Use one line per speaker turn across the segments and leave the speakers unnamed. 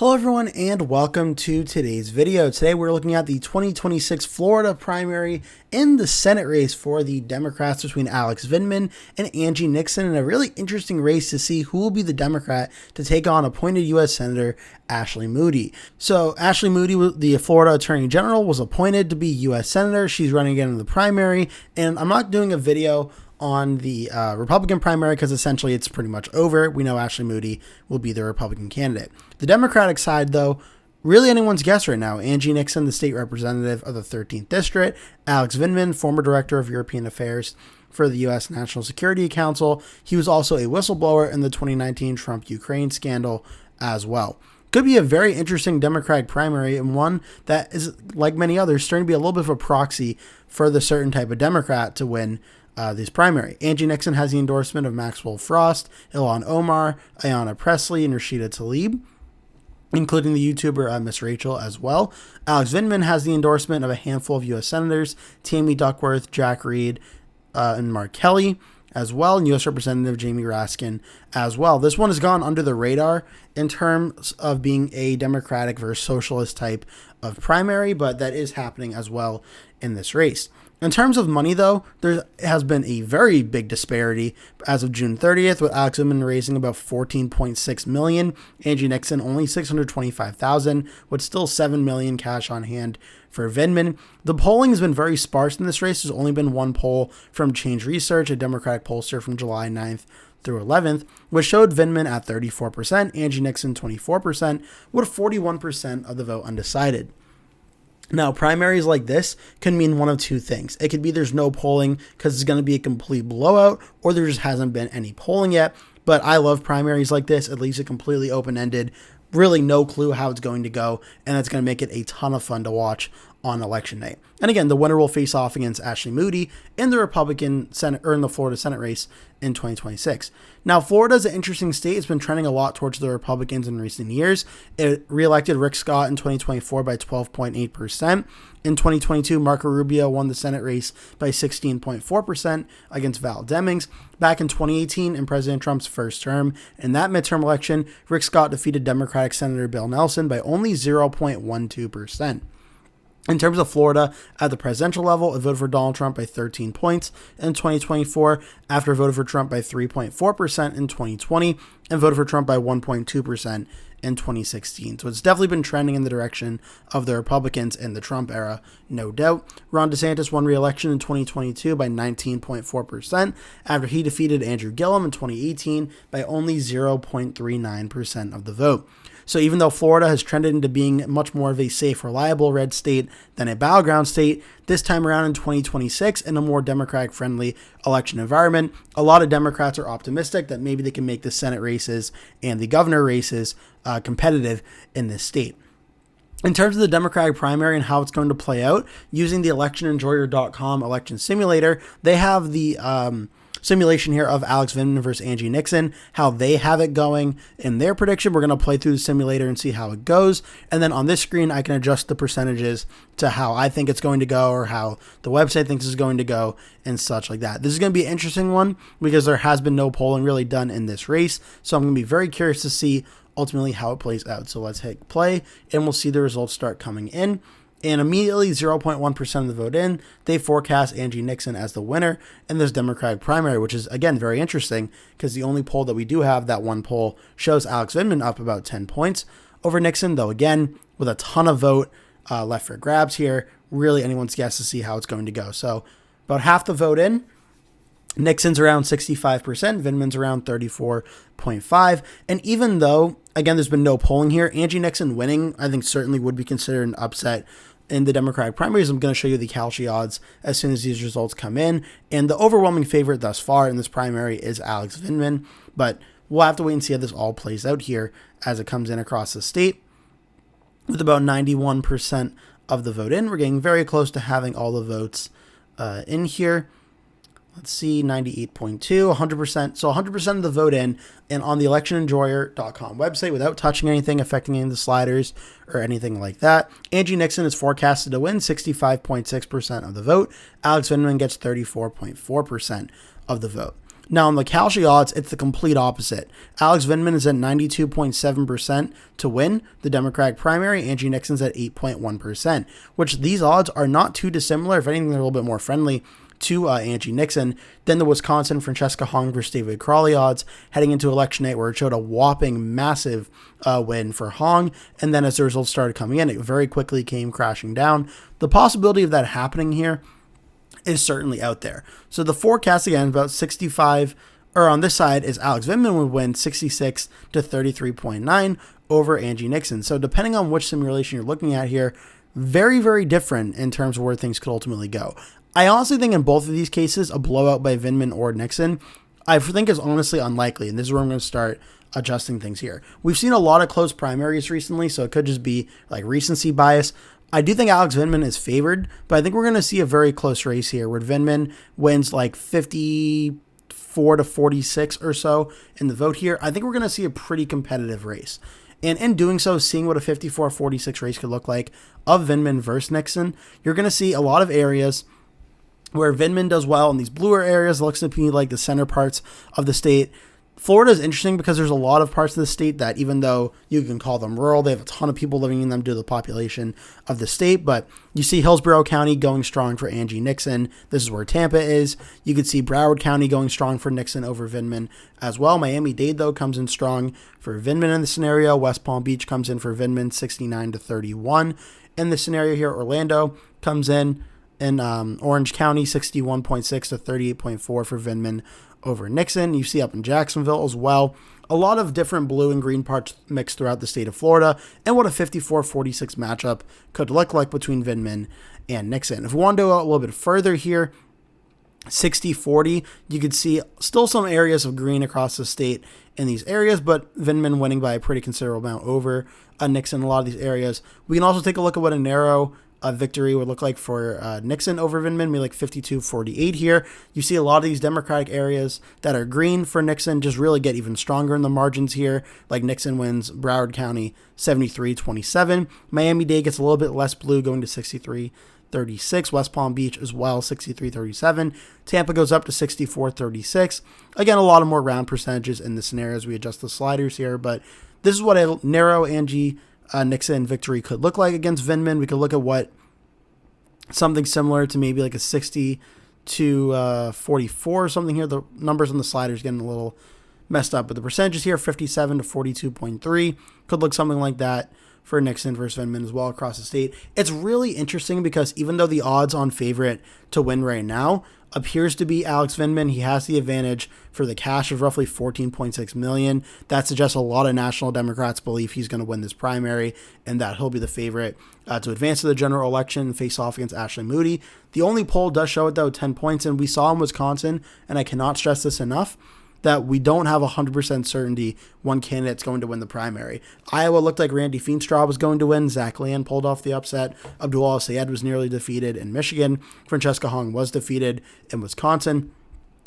Hello everyone and welcome to today's video. Today we're looking at the 2026 Florida primary in the Senate race for the Democrats between Alex Vindman and Angie Nixon, in a really interesting race to see who will be the Democrat to take on appointed U.S. Senator Ashley Moody. So Ashley Moody, the Florida Attorney General, was appointed to be U.S. Senator. She's running again in the primary, and I'm not doing a video on the Republican primary because essentially it's pretty much over. We know Ashley Moody will be the Republican candidate. The Democratic side, though, really anyone's guess right now. Angie Nixon, the state representative of the 13th District. Alex Vindman, former director of European Affairs for the U.S. National Security Council. He was also a whistleblower in the 2019 Trump-Ukraine scandal as well. Could be a very interesting Democratic primary, and one that is, like many others, starting to be a little bit of a proxy for the certain type of Democrat to win this primary. Angie Nixon has the endorsement of Maxwell Frost, Ilhan Omar, Ayanna Pressley, and Rashida Tlaib, including the YouTuber Miss Rachel as well. Alex Vindman has the endorsement of a handful of U.S. senators, Tammy Duckworth, Jack Reed, and Mark Kelly as well, and U.S. Representative Jamie Raskin as well. This one has gone under the radar in terms of being a Democratic versus socialist type of primary, but that is happening as well in this race. In terms of money, though, there has been a very big disparity as of June 30th, with Alex Vindman raising about $14.6 million, Angie Nixon only $625,000, with still $7 million cash on hand for Vindman. The polling has been very sparse in this race. There's only been one poll from Change Research, a Democratic pollster from July 9th through 11th, which showed Vindman at 34%, Angie Nixon 24%, with 41% of the vote undecided. Now, primaries like this can mean one of two things. It could be there's no polling because it's going to be a complete blowout, or there just hasn't been any polling yet. But I love primaries like this. It leaves it completely open-ended, really no clue how it's going to go, and that's going to make it a ton of fun to watch on election night. And again, the winner will face off against Ashley Moody in the Republican Senate, or in the Florida Senate race in 2026. Now, Florida is an interesting state. It's been trending a lot towards the Republicans in recent years. It reelected Rick Scott in 2024 by 12.8%. In 2022, Marco Rubio won the Senate race by 16.4% against Val Demings. Back in 2018, in President Trump's first term, in that midterm election, Rick Scott defeated Democratic Senator Bill Nelson by only 0.12%. In terms of Florida, at the presidential level, it voted for Donald Trump by 13 points in 2024, after it voted for Trump by 3.4% in 2020, and voted for Trump by 1.2% in 2016. So it's definitely been trending in the direction of the Republicans in the Trump era, no doubt. Ron DeSantis won re-election in 2022 by 19.4%, after he defeated Andrew Gillum in 2018 by only 0.39% of the vote. So even though Florida has trended into being much more of a safe, reliable red state than a battleground state, this time around in 2026, in a more Democratic-friendly election environment, a lot of Democrats are optimistic that maybe they can make the Senate races and the governor races competitive in this state. In terms of the Democratic primary and how it's going to play out, using the electionenjoyer.com election simulator, they have the simulation here of Alex Vindman versus Angie Nixon, how they have it going in their prediction. We're going to play through the simulator and see how it goes. And then on this screen, I can adjust the percentages to how I think it's going to go, or how the website thinks it's going to go, and such like that. This is going to be an interesting one because there has been no polling really done in this race. So I'm going to be very curious to see ultimately how it plays out. So let's hit play and we'll see the results start coming in. And immediately 0.1% of the vote in, they forecast Angie Nixon as the winner in this Democratic primary, which is, again, very interesting because the only poll that we do have, that one poll, shows Alex Vindman up about 10 points over Nixon, though, again, with a ton of vote left for grabs here, really anyone's guess to see how it's going to go. So about half the vote in, Nixon's around 65%, Vindman's around 34.5%. And even though, again, there's been no polling here, Angie Nixon winning, I think, certainly would be considered an upset in the Democratic primaries. I'm going to show you the kalshi odds as soon as these results come in. And the overwhelming favorite thus far in this primary is Alex Vindman. But we'll have to wait and see how this all plays out here as it comes in across the state. With about 91% of the vote in, we're getting very close to having all the votes in here. Let's see, 98.2, 100%. So 100% of the vote in, and on the electionenjoyer.com website, without touching anything, affecting any of the sliders or anything like that, Angie Nixon is forecasted to win 65.6% of the vote. Alex Vindman gets 34.4% of the vote. Now, on the kalshi odds, it's the complete opposite. Alex Vindman is at 92.7% to win the Democratic primary. Angie Nixon's at 8.1%, which these odds are not too dissimilar. If anything, they're a little bit more friendly to Angie Nixon. Then the Wisconsin Francesca Hong versus David Crawley odds heading into election night, where it showed a whopping massive win for Hong. And then as the results started coming in, it very quickly came crashing down. The possibility of that happening here is certainly out there. So the forecast, again, about 65, or on this side, is Alex Vindman would win 66 to 33.9 over Angie Nixon. So depending on which simulation you're looking at here, very, very different in terms of where things could ultimately go. I honestly think in both of these cases, a blowout by Vindman or Nixon, I think is honestly unlikely. And this is where I'm going to start adjusting things here. We've seen a lot of close primaries recently, so it could just be like recency bias. I do think Alex Vindman is favored, but I think we're going to see a very close race here where Vindman wins like 54 to 46 or so in the vote here. I think we're going to see a pretty competitive race. And in doing so, seeing what a 54-46 race could look like of Vindman versus Nixon, you're going to see a lot of areas where Vindman does well in these bluer areas. It looks to me like the center parts of the state. Florida is interesting because there's a lot of parts of the state that, even though you can call them rural, they have a ton of people living in them due to the population of the state. But you see Hillsborough County going strong for Angie Nixon. This is where Tampa is. You could see Broward County going strong for Nixon over Vindman as well. Miami-Dade, though, comes in strong for Vindman in the scenario. West Palm Beach comes in for Vindman, 69 to 31. In the scenario here, Orlando comes in Orange County, 61.6 to 38.4 for Vindman over Nixon. You see up in Jacksonville as well, a lot of different blue and green parts mixed throughout the state of Florida, and what a 54-46 matchup could look like between Vindman and Nixon. If we want to go a little bit further here, 60-40, you could see still some areas of green across the state in these areas, but Vindman winning by a pretty considerable amount over Nixon in a lot of these areas. We can also take a look at what a narrow victory would look like for Nixon over Vindman, maybe like 52-48 here. You see a lot of these Democratic areas that are green for Nixon just really get even stronger in the margins here. Like Nixon wins Broward County 73-27. Miami-Dade gets a little bit less blue, going to 63-36. West Palm Beach as well, 63-37. Tampa goes up to 64-36. Again, a lot of more round percentages in the scenarios. We adjust the sliders here, but this is what a narrow Angie Nixon victory could look like against Vindman. We could look at what something similar to maybe like a 60 to 44 or something here. The numbers on the sliders getting a little messed up, but the percentages here, 57 to 42.3, could look something like that for Nixon versus Vindman as well across the state. It's really interesting because even though the odds on favorite to win right now appears to be Alex Vindman, he has the advantage for the cash of roughly $14.6 million. That suggests a lot of national Democrats believe he's going to win this primary and that he'll be the favorite to advance to the general election and face off against Ashley Moody. The only poll does show it, though, 10 points, and we saw in Wisconsin, and I cannot stress this enough, that we don't have 100% certainty one candidate's going to win the primary. Iowa looked like Randy Feenstra was going to win. Zach Land pulled off the upset. Abdul Al-Sayed was nearly defeated in Michigan. Francesca Hong was defeated in Wisconsin.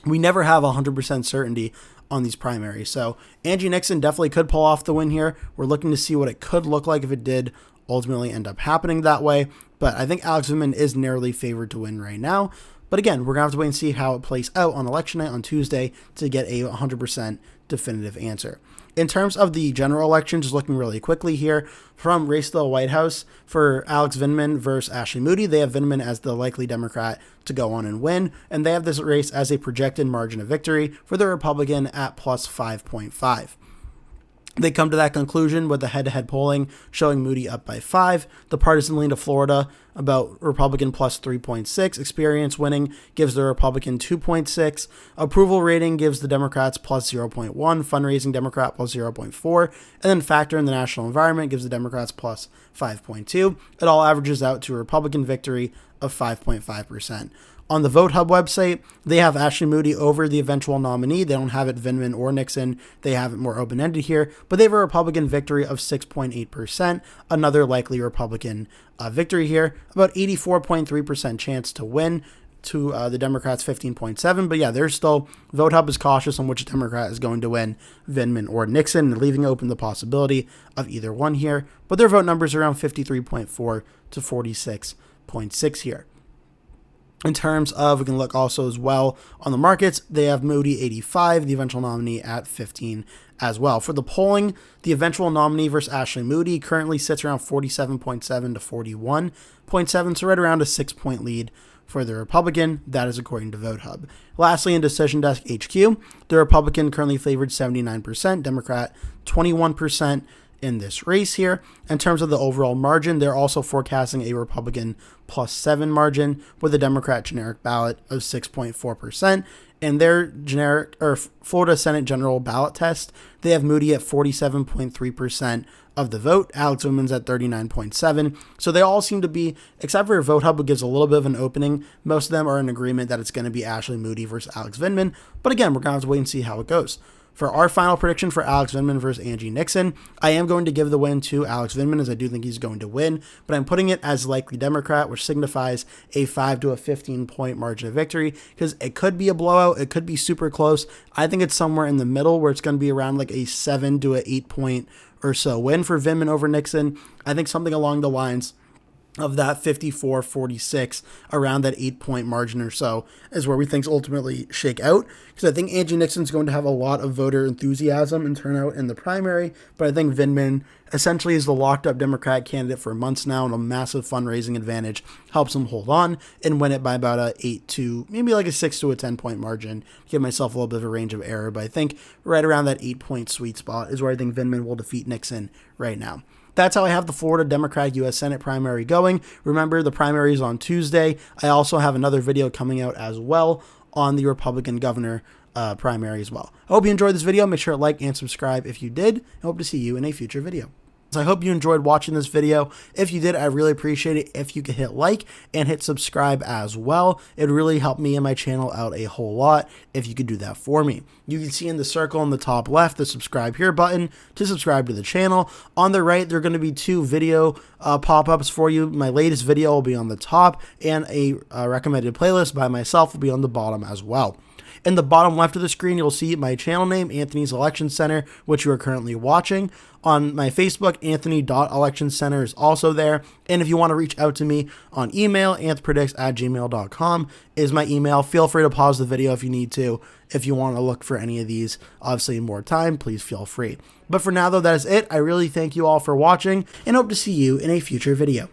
We never have 100% certainty on these primaries. So Angie Nixon definitely could pull off the win here. We're looking to see what it could look like if it did ultimately end up happening that way. But I think Alex Vindman is narrowly favored to win right now. But again, we're going to have to wait and see how it plays out on election night on Tuesday to get a 100% definitive answer. In terms of the general election, just looking really quickly here, from race to the White House for Alex Vindman versus Ashley Moody, they have Vindman as the likely Democrat to go on and win, and they have this race as a projected margin of victory for the Republican at plus 5.5. They come to that conclusion with the head-to-head polling showing Moody up by 5. The partisan lean to Florida about Republican plus 3.6. Experience winning gives the Republican 2.6. Approval rating gives the Democrats plus 0.1. Fundraising Democrat plus 0.4. And then factor in the national environment gives the Democrats plus 5.2. It all averages out to a Republican victory of 5.5%. On the Vote Hub website, they have Ashley Moody over the eventual nominee. They don't have it Vindman or Nixon. They have it more open-ended here, but they have a Republican victory of 6.8%, another likely Republican victory here. About 84.3% chance to win to the Democrats' 15.7%. But yeah, there's still, Vote Hub is cautious on which Democrat is going to win, Vindman or Nixon, and leaving open the possibility of either one here. But their vote numbers are around 53.4 to 46.6 here. In terms of, we can look also as well on the markets, they have Moody 85, the eventual nominee at 15 as well. For the polling, the eventual nominee versus Ashley Moody currently sits around 47.7 to 41.7, so right around a 6-point lead for the Republican. That is according to VoteHub. Lastly, in Decision Desk HQ, the Republican currently favored 79%, Democrat 21% in this race here. In terms of the overall margin, they're also forecasting a Republican +7 margin with a Democrat generic ballot of 6.4%. And their generic or Florida Senate general ballot test, they have Moody at 47.3% of the vote. Alex Vindman's at 39.7%. So they all seem to be, except for VoteHub, who gives a little bit of an opening, most of them are in agreement that it's going to be Ashley Moody versus Alex Vindman. But again, we're going to have to wait and see how it goes. For our final prediction for Alex Vindman versus Angie Nixon, I am going to give the win to Alex Vindman, as I do think he's going to win, but I'm putting it as likely Democrat, which signifies a 5 to a 15-point margin of victory, because it could be a blowout, it could be super close. I think it's somewhere in the middle, where it's going to be around like a 7 to a 8-point or so win for Vindman over Nixon. I think something along the lines of that 54-46, around that 8-point margin or so, is where we think ultimately shake out. Because I think Angie Nixon's going to have a lot of voter enthusiasm and turnout in the primary, but I think Vindman essentially is the locked up Democrat candidate for months now, and a massive fundraising advantage helps him hold on and win it by about a 8 to maybe like a 6 to a 10-point margin. Give myself a little bit of a range of error, but I think right around that 8-point sweet spot is where I think Vindman will defeat Nixon right now. That's how I have the Florida Democratic U.S. Senate primary going. Remember, the primary is on Tuesday. I also have another video coming out as well on the Republican governor primary as well. I hope you enjoyed this video. Make sure to like and subscribe if you did. I hope to see you in a future video. So I hope you enjoyed watching this video. If you did, I really appreciate it if you could hit like and hit subscribe as well. It would really help me and my channel out a whole lot if you could do that for me. You can see in the circle in the top left the subscribe here button to subscribe to the channel. On the right, there are going to be 2 video pop-ups for you. My latest video will be on the top, and a recommended playlist by myself will be on the bottom as well. In the bottom left of the screen, you'll see my channel name, Anthony's Election Center, which you are currently watching. On my Facebook, Anthony.ElectionCenter is also there. And if you want to reach out to me on email, anthpredicts@gmail.com is my email. Feel free to pause the video if you need to. If you want to look for any of these, obviously in more time, please feel free. But for now, though, that is it. I really thank you all for watching and hope to see you in a future video.